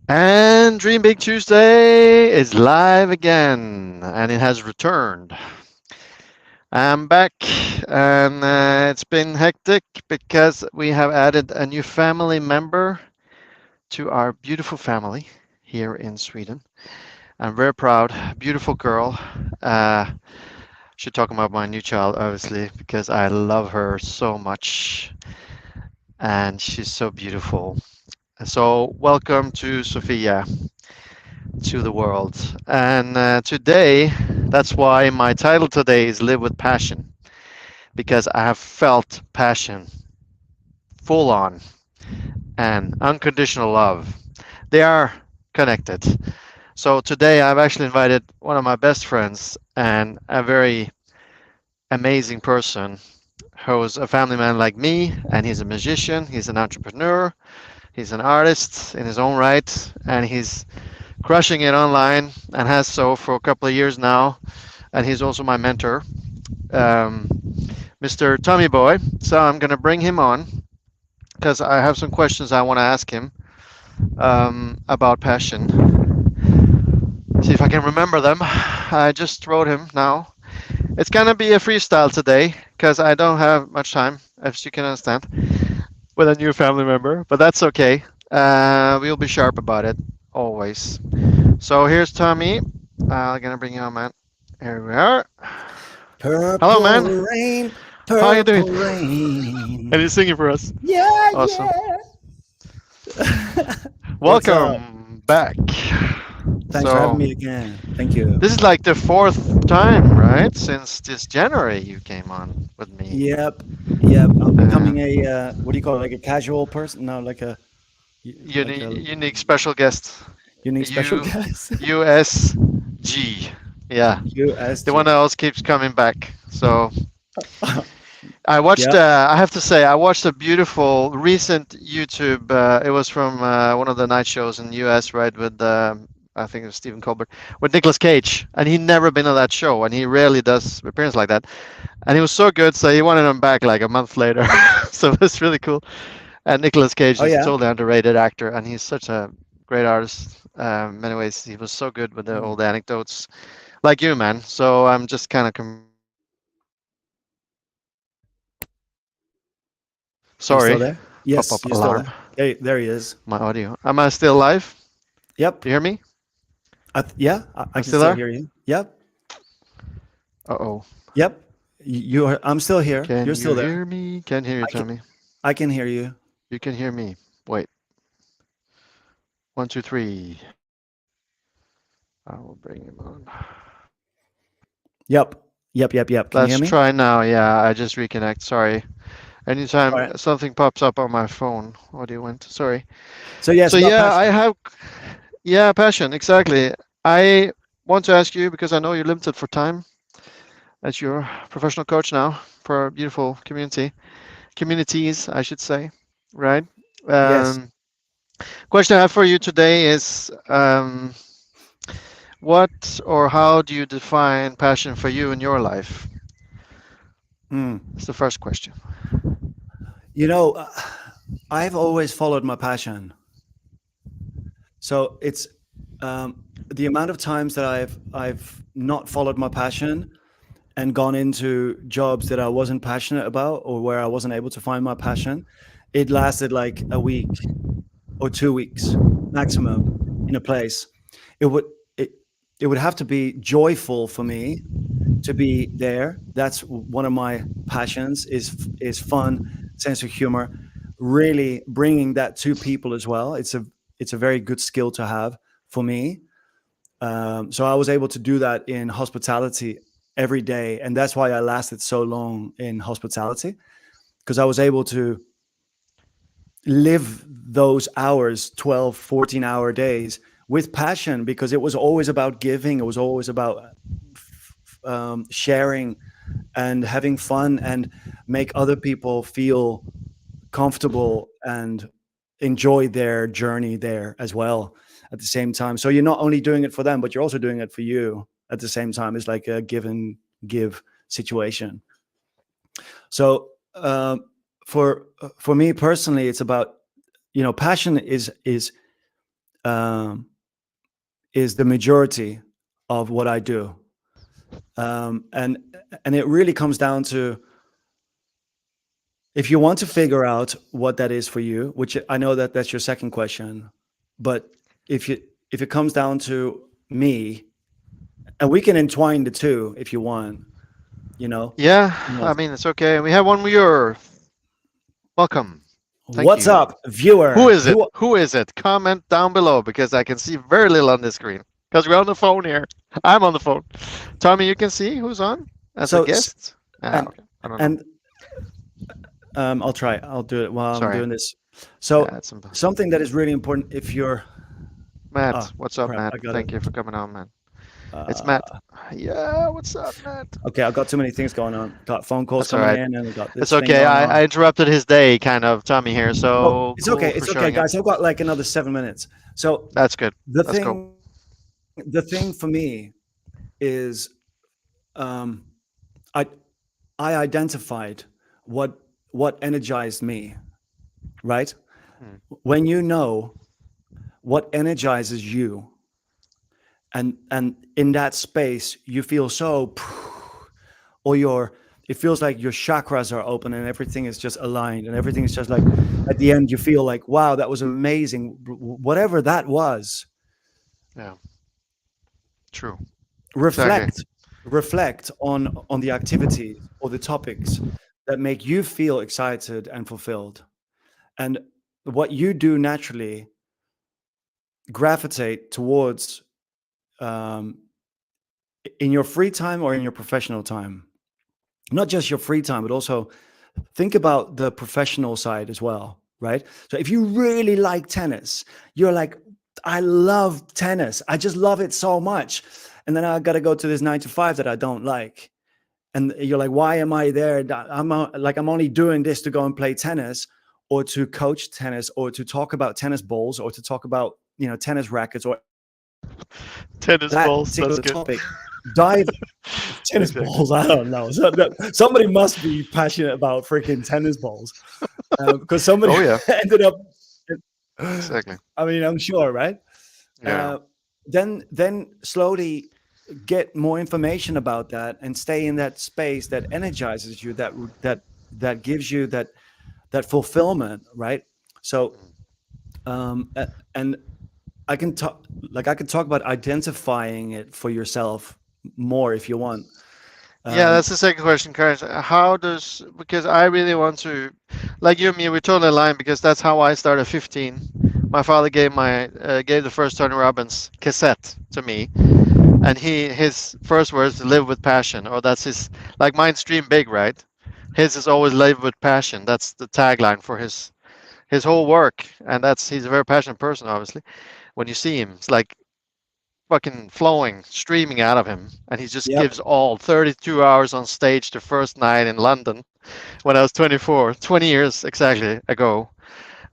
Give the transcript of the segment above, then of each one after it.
And Dream Big Tuesday is live again, and it has returned. I'm back, and it's been hectic because we have added a new family member to our beautiful family here in Sweden. I'm very proud. Beautiful girl. Uh, should talk about my new child, obviously, because I love her so much, and she's so beautiful. So, welcome to Sophia, to the world. And today, that's why my title today is Live with Passion, because I have felt passion full on and unconditional love. They are connected. So today, I've actually invited one of my best friends and a very amazing person who's a family man like me, and he's a musician, he's an entrepreneur, he's an artist in his own right, and he's crushing it online and has so for a couple of years now. And he's also my mentor, um, Mr. Tommyboiii. So I'm going to bring him on because I have some questions I want to ask him about passion. See if I can remember them. I just wrote him now. It's going to be a freestyle today because I don't have much time, as you can understand, with a new family member, but that's okay. We'll be sharp about it always. So here's Tommy. I'm going to bring you on, man. Here we are. Hello, Purple man. rain, How are you doing? purple rain. And you're singing for us. Yeah, Awesome. yeah. What's up? Welcome back. Thanks for having So me again. Thank you. this is like the fourth time, right? Since this January you came on with me. Yep, yep. I'm becoming And a what do you call it? Like a casual person? No, like a like a unique special guest. unique special U guest. USG. Yeah. The one USG. that always keeps coming back. So I watched. Yep. I have to say, I watched a beautiful recent YouTube. It was from one of the night shows in the U.S. Right with I think it was Stephen Colbert with Nicolas Cage, and he never been on that show, and he rarely does appearance like that. And he was so good, so he wanted him back like a month later. So it's really cool. And Nicolas Cage Oh is a yeah. totally underrated actor, and he's such a great artist. In many ways, he was so good with the Mm. old anecdotes, like you, man. So I'm just kind of Are you still sorry. there? Pop Yes, up you're still alarm. there. There he is. My audio. Am I still live? Yep. Do you hear me? Yeah, I I'm can still still there? hear you. Yep. Uh-oh. Yep. You are. I'm still here. Can You're you still there. hear me? Can't hear you, I can. Tommy. I can hear you. You can hear me. Wait. One, two, three. I will bring him on. Yep. Yep. Yep. Yep. Can you hear Let's me? try now. Yeah, I just reconnect. Sorry. All right. Anytime something pops up on my phone, audio went. Sorry. So yes, So about yeah, I passion. have yeah, passion, exactly. I want to ask you because I know you're limited for time as your professional coach now for a beautiful communities, I should say, right? Yes. Um, Question I have for you today is what or how do you define passion for you in your life? Mm. That's the first question. You know, I've always followed my passion. So it's the amount of times that I've not followed my passion and gone into jobs that I wasn't passionate about or where I wasn't able to find my passion. It lasted like a week or 2 weeks maximum in a place. It would it it would have to be joyful for me to be there. That's one of my passions is fun, sense of humor, really bringing that to people as well. It's a very good skill to have for me. So I was able to do that in hospitality every day, and that's why I lasted so long in hospitality because I was able to live those hours, 12, 14-hour days with passion because it was always about giving. It was always about sharing and having fun and make other people feel comfortable and enjoy their journey there as well at the same time. So you're not only doing it for them, but you're also doing it for you at the same time. It's like a give and give situation. So for me personally, it's about passion is um, is the majority of what I do, and it really comes down to, if you want to figure out what that is for you, which I know that that's your second question, but if you if it comes down to me, and we can entwine the two if you want, you know, Yeah, you know, I mean, it's okay. We have one viewer. Welcome. Thank what's you. up, Who viewer? is it? Who is it? Comment down below because I can see very little on the screen. Because we're on the phone here. I'm on the phone. Tommy, you can see who's on as a So guest? Ah, and okay. I don't know. and I'll try. I'll do it while I'm Sorry. doing this. Yeah, So it's some something that is really important, if you're, Matt. oh What's up, crap, Matt? I got it. Thank you for coming on, man. It's Matt. Uh, Yeah, what's up, Matt? okay, I've got too many things going on. Got phone calls That's all coming right. in, and I got It's this thing okay. going I on. interrupted his day, kind of, Tommy here. Oh, So it's okay. cool for It's okay, showing up. guys. I've got like another 7 minutes. So That's good. the Let's go. thing for me is, um, I I identified what energized me, right? Hmm. When you know what energizes you, and in that space you feel so, or your it feels like your chakras are open and everything is just aligned and everything is just like, at the end you feel like, wow, that was amazing, whatever that was. Yeah. True. Exactly. reflect Reflect on the activities or the topics that make you feel excited and fulfilled, and what you do naturally gravitate towards, um, in your free time or in your professional time. Not just your free time, but also think about the professional side as well, right? So if you really like tennis, you're like, I love tennis, I just love it so much, and then I got to go to this 9 to 5 that I don't like, and you're like, why am I there? I'm only doing this to go and play tennis, or to coach tennis, or to talk about tennis balls, or to talk about, tennis rackets, or Tennis that balls. That's particular good. topic. Dive tennis Exactly. balls. I don't know. Somebody must be passionate about freaking tennis balls, because somebody Oh yeah. ended up. Exactly. I mean, I'm sure, right? Yeah. Then slowly get more information about that and stay in that space that energizes you, that gives you that fulfillment, right? So, and I can talk about identifying it for yourself more if you want. Yeah, um that's the second question, Karis. How does, because I really want to, like you and me, we're totally aligned because that's how I started 15. My father gave the first Tony Robbins cassette to me, and his first words, live with passion, or that's his, like mine's dream big, right? His is always live with passion. That's the tagline for his whole work, and that's, he's a very passionate person, obviously. When you see him, it's like fucking flowing, streaming out of him, and he just yep. gives all 32 hours on stage the first night in London when I was 24, 20 years exactly ago.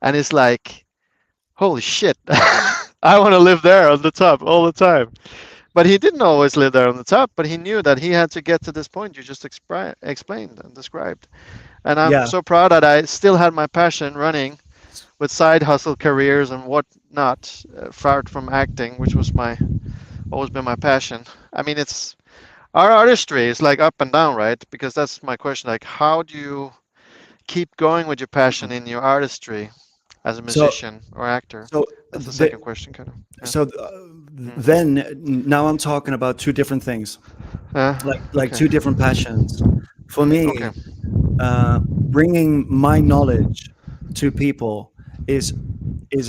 And it's like, holy shit, I want to live there on the top all the time. But he didn't always live there on the top, but he knew that he had to get to this point you just explained and described. And I'm Yeah. so proud that I still had my passion running with side hustle careers and whatnot, far from acting, which was my always been my passion. I mean, it's our artistry is like up and down, right? Because that's my question. Like, how do you keep going with your passion in your artistry as a So musician or actor? so That's the the second question, kind of. Yeah. so Mm. then now I'm talking about two different things, like Okay. two different passions. For Okay. me, bringing my knowledge to people is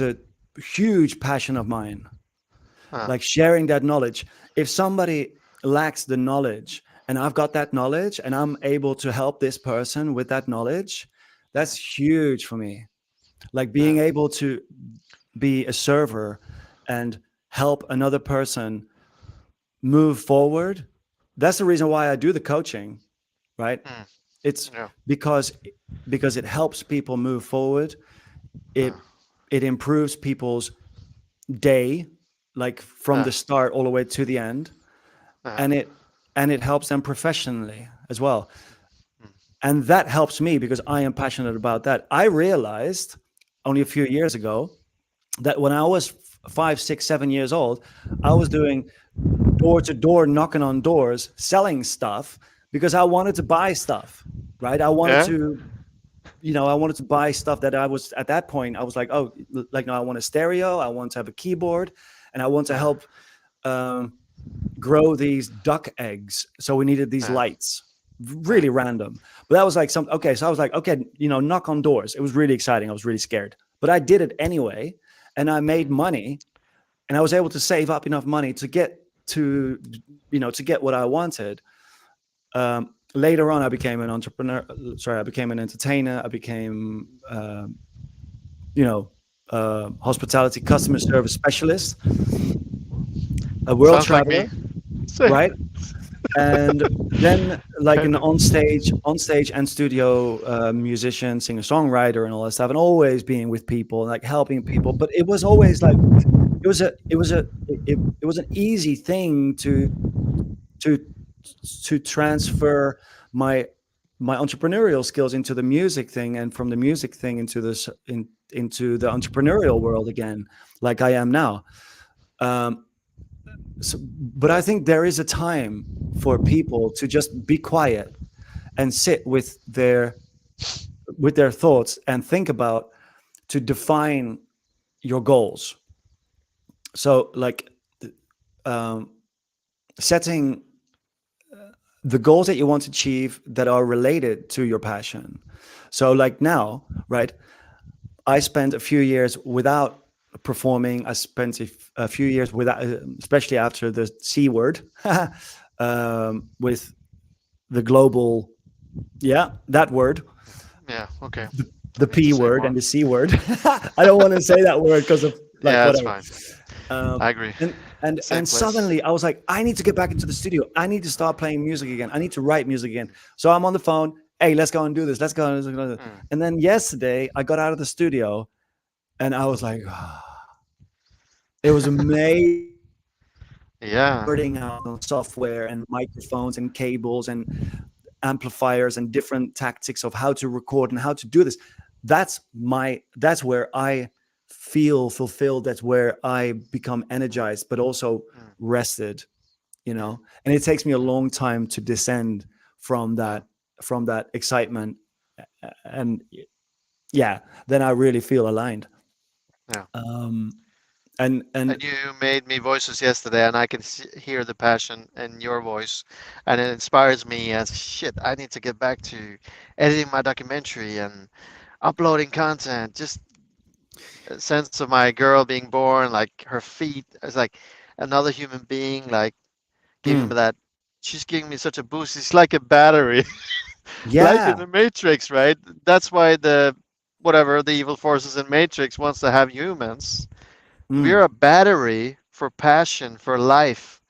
a huge passion of mine. Uh, Like sharing that knowledge. If somebody lacks the knowledge and I've got that knowledge and I'm able to help this person with that knowledge, that's mm, huge for me. Like yeah. being able to be a server and help another person move forward. That's the reason why I do the coaching, right? Mm, It's yeah. because it helps people move forward. Uh, It improves people's day, like from uh, the start all the way to the end, uh, and it helps them professionally as well. mm, And that helps me because I am passionate about that. I realized only a few years ago that when I was 5, 6, 7 years old, I was doing door to door, knocking on doors, selling stuff because I wanted to buy stuff, right? I wanted Yeah. to, I wanted to buy stuff that I was at that point. I was like, oh, like no, I want a stereo, I want to have a keyboard, and I want to Yeah. help um, grow these duck eggs. So we needed these Yeah. lights. Yeah. Really random, but that was like some okay. So I was like, okay, knock on doors. It was really exciting. I was really scared, but I did it anyway, and I made Mm. money, and I was able to save up enough money to get to, to get what I wanted. Later on, I became an entrepreneur. Sorry, I became an entertainer. I became, you know, hospitality customer service specialist, a world Sounds like me. traveler, Same. right? And then like an on stage and studio musician, singer songwriter, and all that stuff, and always being with people, like helping people. But it was always like it was an easy thing to to transfer my entrepreneurial skills into the music thing, and from the music thing into into the entrepreneurial world again, like I am now. Um, but I think there is a time for people to just be quiet and sit with their thoughts and think about to define your goals. So like um, setting the goals that you want to achieve that are related to your passion. So like now, right? I spent a few years without performing. I spent a few years without, especially after the C word, with the global, yeah, that word, Yeah. Okay. the Don't need to P say word and more. the C word. I don't want to say that word because of like Yeah, that's whatever. fine. I Um, agree. and Same place. suddenly I was like, I need to get back into the studio. I need to start playing music again. I need to write music again. So I'm on the phone. Hey, let's go and do this. Let's go. Let's go. Mm. And then yesterday I got out of the studio and I was like, it was amazing Yeah. sorting out on software and microphones and cables and amplifiers and different tactics of how to record and how to do this. That's where I feel fulfilled. That's where I become energized, but also Mm. rested, Mm. and it takes me a long time to descend from Yeah. that excitement. And yeah, then I really feel aligned. Yeah. Um, and And you made me voices yesterday, and I can hear the passion in your voice, and it inspires me as shit. I need to get back to editing my documentary and uploading content. Just a sense of my girl being born, like her feet as like another human being, like giving me mm, that. She's giving me such a boost. It's like a battery, like in yeah, the Matrix, right? That's why the whatever the evil forces in Matrix wants to have humans. We're mm. a battery for passion, for life.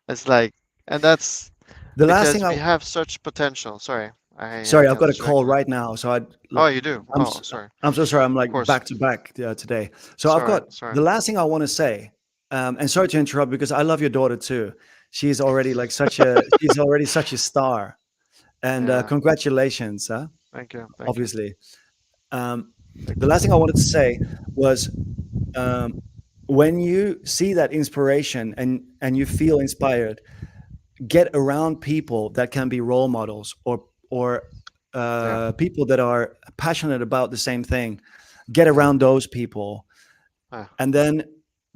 It's like, and that's The last thing because I we have such potential. Sorry, I Sorry, I've got got a call distracted. right now, so I Oh, like you do? I'm Oh, s- sorry. I'm so sorry. I'm Of like course. back to back today. So I've Sorry, got sorry. the last thing I want to say, and sorry to interrupt because I love your daughter too. She's already such a star, and Yeah. congratulations, huh? Thank you. Thank you. Obviously. Um, Thank the you. last thing I wanted to say was um, when you see that inspiration and you feel inspired, get around people that can be role models or Yeah. people that are passionate about the same thing. Get Yeah. around those people, Yeah. and then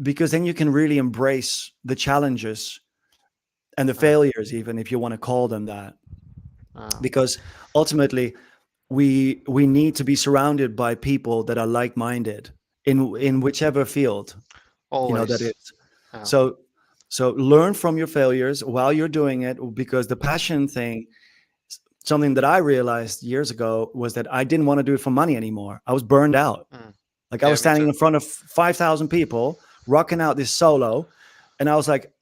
because then you can really embrace the challenges and the Yeah. failures, even if you want to call them that, Yeah. because ultimately we need to be surrounded by people that are like-minded in whichever field that Always. is. Yeah. So learn from your failures while you're doing it, because the passion thing, something that I realized years ago was that I didn't want to do it for money anymore. I was burned out. Mm. Like I Yeah, was me standing too. in front of 5,000 people rocking out this solo, and I was like,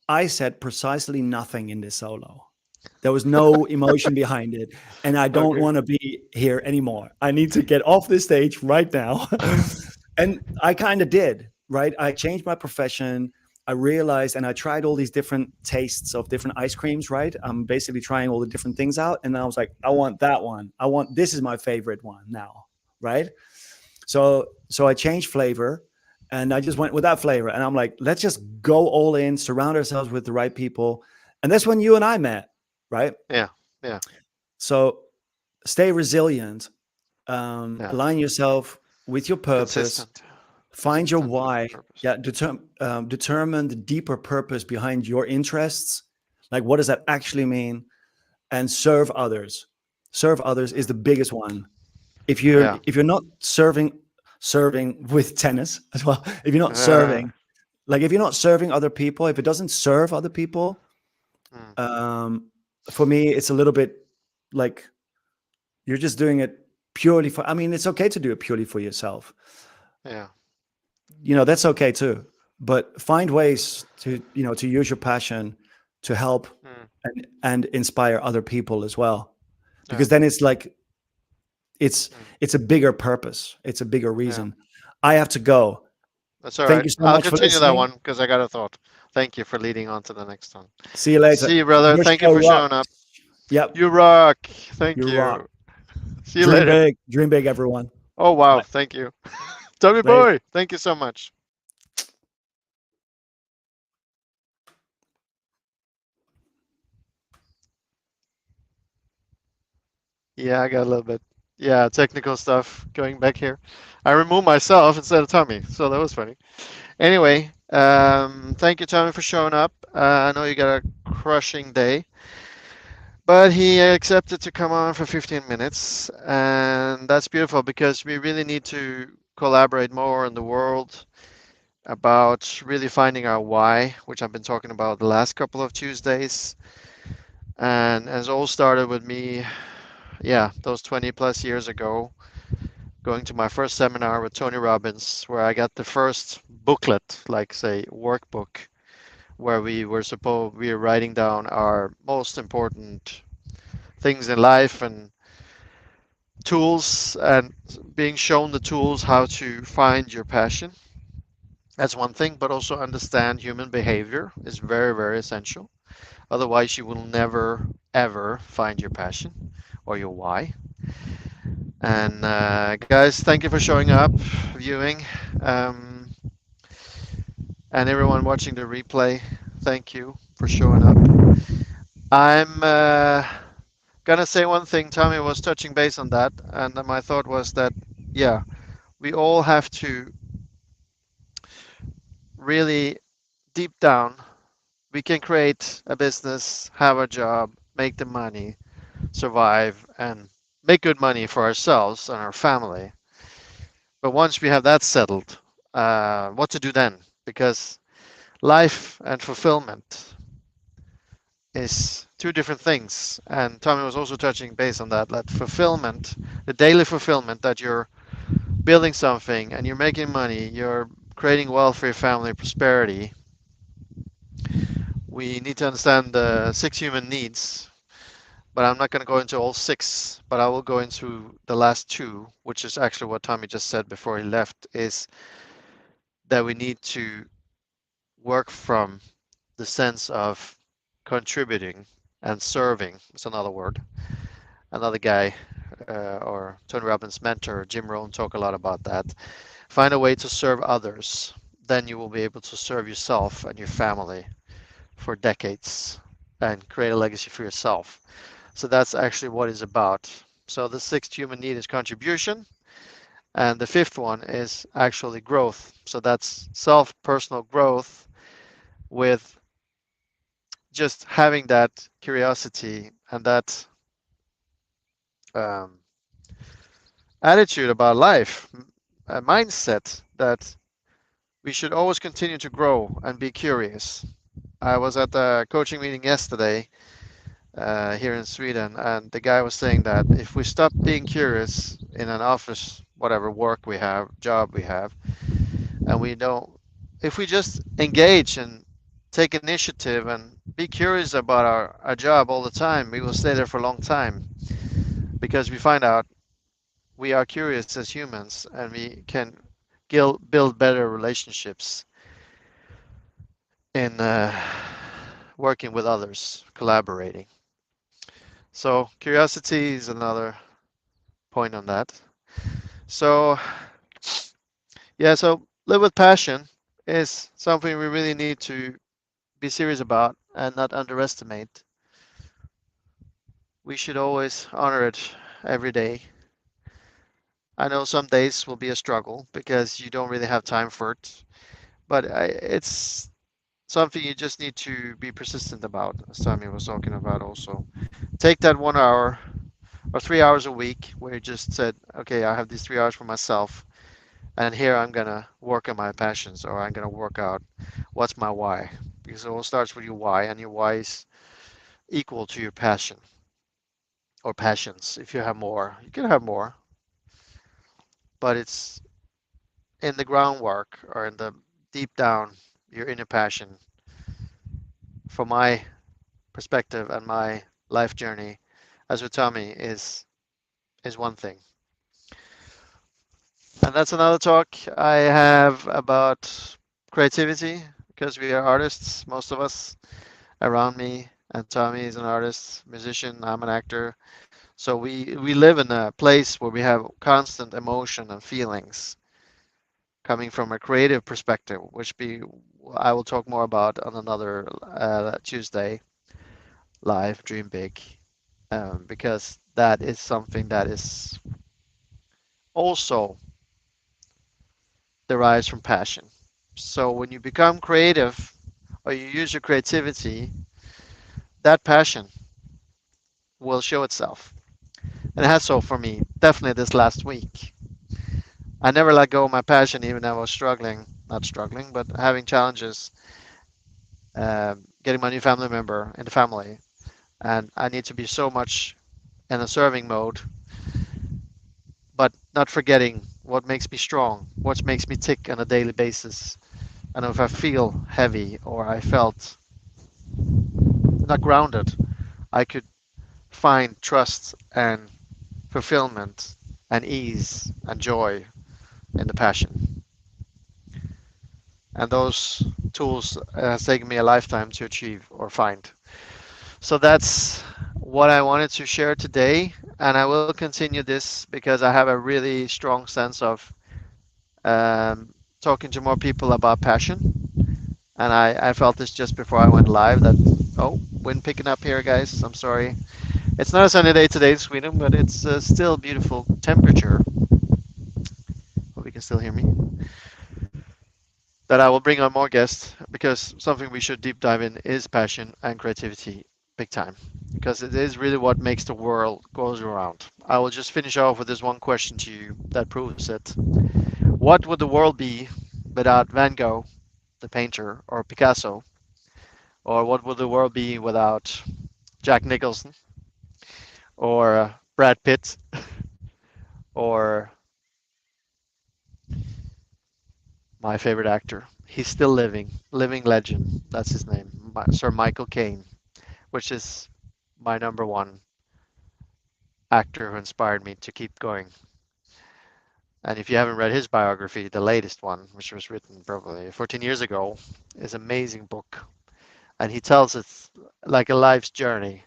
I said precisely nothing in this solo. There was no emotion behind it, and I don't Okay. want to be here anymore. I need to get off this stage right now. And I kind of did, right? I changed my profession. I realized, and I tried all these different tastes of different ice creams, right? I'm basically trying all the different things out. And I was like, I want that one. This is my favorite one now, right? So I changed flavor, And I just went with that flavor. And I'm like, let's just go all in, surround ourselves with the right people. And that's when you and I met, right? Yeah. Yeah. So stay resilient, Yeah. align yourself with your purpose, Consistent. find your Consistent with your why. purpose. Yeah, determine the deeper purpose behind your interests. Like, what does that actually mean? And serve others. Serve others is Mm. the biggest one. Yeah. If you're not serving with tennis as well, if you're not Uh, serving, like if you're not serving other people, if it doesn't serve other people, mm, um, for me, it's a little bit like you're just doing it purely for. I mean, it's okay to do it purely for yourself. yeah. That's okay too. But find ways to use your passion to help Mm, and inspire other people as well, yeah. because then it's like it's Mm, it's a bigger purpose. It's a bigger yeah. reason. I have to go. That's all Thank right. you so I'll much for continue that listening. one because I got a thought. Thank you for leading on to the next one. See you later. See you, brother. Your Thank you show for showing rocks. up. Yep, You rock. Thank you rock. you. See you later. Dream big, everyone. Oh, wow. Bye. Thank you. Tommy Later. boy. Thank you so much. Yeah, I got a little bit. Yeah, technical stuff going back here. I removed myself instead of Tommy, so that was funny. Anyway, thank you, Tommy, for showing up. I know you got a crushing day, but he accepted to come on for 15 minutes, and that's beautiful because we really need to collaborate more in the world about really finding our why, which I've been talking about the last couple of Tuesdays. And as all started with me, yeah, those 20 plus years ago, going to my first seminar with Tony Robbins, where I got the first booklet, like say workbook, where we were writing down our most important things in life and tools and being shown the tools how to find your passion. That's one thing, but also understand human behavior is very, very essential. Otherwise, you will never, ever find your passion or your why. And guys, thank you for showing up, viewing, um, and everyone watching the replay. Thank you for showing up. I'm gonna say one thing. Tommy was touching base on that, and my thought was that, yeah, we all have to really deep down. We can create a business, have a job, make the money, survive, and make good money for ourselves and our family. But once we have that settled, what to do then? Because life and fulfillment is two different things. And Tommy was also touching base on that. That fulfillment, the daily fulfillment that you're building something and you're making money, you're creating wealth for your family, prosperity. We need to understand the six human needs, but I'm not going to go into all six, but I will go into the last two, which is actually what Tommy just said before he left, is that we need to work from the sense of contributing and serving is another word. Another guy, or Tony Robbins' mentor, Jim Rohn, talk a lot about that. Find a way to serve others, then you will be able to serve yourself and your family for decades and create a legacy for yourself. So that's actually what it's about. So the sixth human need is contribution, and the fifth one is actually growth. So that's self personal growth with just having that curiosity and that um, attitude about life, a mindset that we should always continue to grow and be curious. I was at a coaching meeting yesterday here in Sweden, and the guy was saying that if we stop being curious in an office, whatever work we have, job we have, and we don't, if we just engage and take initiative and be curious about our job all the time, we will stay there for a long time because we find out we are curious as humans and we can build better relationships in working with others, collaborating. So curiosity is another point on that. So yeah, so Live with passion is something we really need to be serious about and not underestimate. We should always honor it every day. I know some days will be a struggle because you don't really have time for it, but it's something you just need to be persistent about, as Tommy was talking about also. Take that 1 hour or 3 hours a week where you just said, okay, I have these 3 hours for myself, and here I'm gonna work on my passions or I'm gonna work out what's my why. Because it all starts with your why, and your why is equal to your passion or passions. If you have more, you can have more, but it's in the groundwork or in the deep down, your inner passion. From my perspective and my life journey, as with Tommy, is one thing. And that's another talk I have about creativity because we are artists, most of us around me. And Tommy is an artist, musician, I'm an actor. So we live in a place where we have constant emotion and feelings coming from a creative perspective, which be I will talk more about on another Tuesday live Dream Big, because that is something that is also derives from passion. So when you become creative or you use your creativity, that passion will show itself. And it has so for me, definitely this last week. I never let go of my passion, even though I was struggling, not struggling, but having challenges, getting my new family member in the family. And I need to be so much in a serving mode, but not forgetting what makes me strong, what makes me tick on a daily basis. And if I feel heavy or I felt not grounded, I could find trust and fulfillment and ease and joy in the passion. And those tools has taken me a lifetime to achieve or find. So that's what I wanted to share today. And I will continue this because I have a really strong sense of talking to more people about passion. And I felt this just before I went live that, oh, wind picking up here, guys. I'm sorry. It's not a sunny day today in Sweden, but it's still beautiful temperature. Hope you can still hear me. That I will bring on more guests because something we should deep dive in is passion and creativity big time because it is really what makes the world goes around. I will just finish off with this one question to you that proves it. What would the world be without Van Gogh, the painter, or Picasso? Or what would the world be without Jack Nicholson or Brad Pitt or my favorite actor? He's still living, living legend. That's his name, Sir Michael Caine, which is my number one actor who inspired me to keep going. And if you haven't read his biography, the latest one, which was written probably 14 years ago, is an amazing book. And he tells it like a life's journey.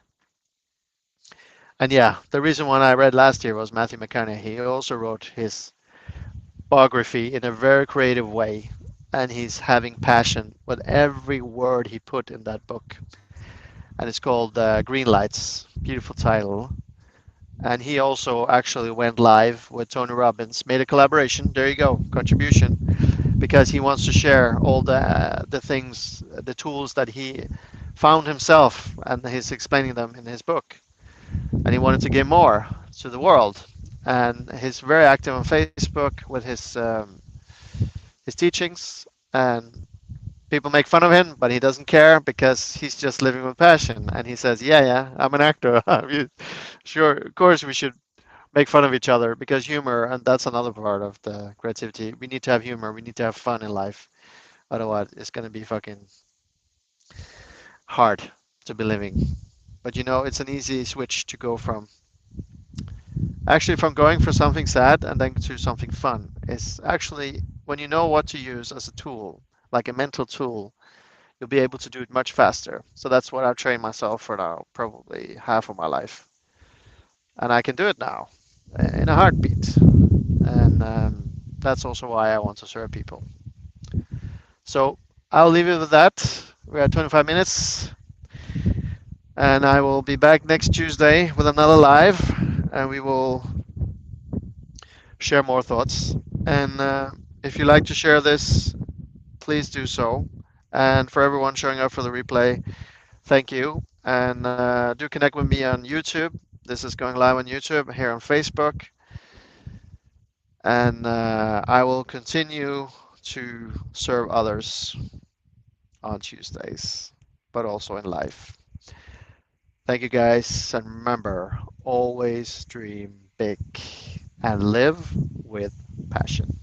And yeah, the reason why I read last year was Matthew McConaughey. He also wrote his biography in a very creative way. And he's having passion with every word he put in that book. And it's called Green Lights. Beautiful title. And he also actually went live with Tony Robbins, made a collaboration. There you go, contribution, because he wants to share all the things, the tools that he found himself, and he's explaining them in his book. And he wanted to give more to the world. And he's very active on Facebook with his teachings, and people make fun of him, but he doesn't care because he's just living with passion. And he says, "Yeah, yeah, I'm an actor. Sure, of course we should make fun of each other because humor, and that's another part of the creativity. We need to have humor. We need to have fun in life. Otherwise, it's gonna be fucking hard to be living. But you know, it's an easy switch to go from actually from going for something sad and then to something fun. It's actually when you know what to use as a tool, like a mental tool, you'll be able to do it much faster. So that's what I've trained myself for now, probably half of my life, and I can do it now in a heartbeat. And that's also why I want to serve people. So I'll leave it with that. We're at 25 minutes, and I will be back next Tuesday with another live, and we will share more thoughts. And if you like to share this, please do so. And for everyone showing up for the replay, thank you. And do connect with me on YouTube. This is going live on YouTube, here on Facebook. And I will continue to serve others on Tuesdays, but also in life. Thank you guys. And remember, always dream big and live with passion.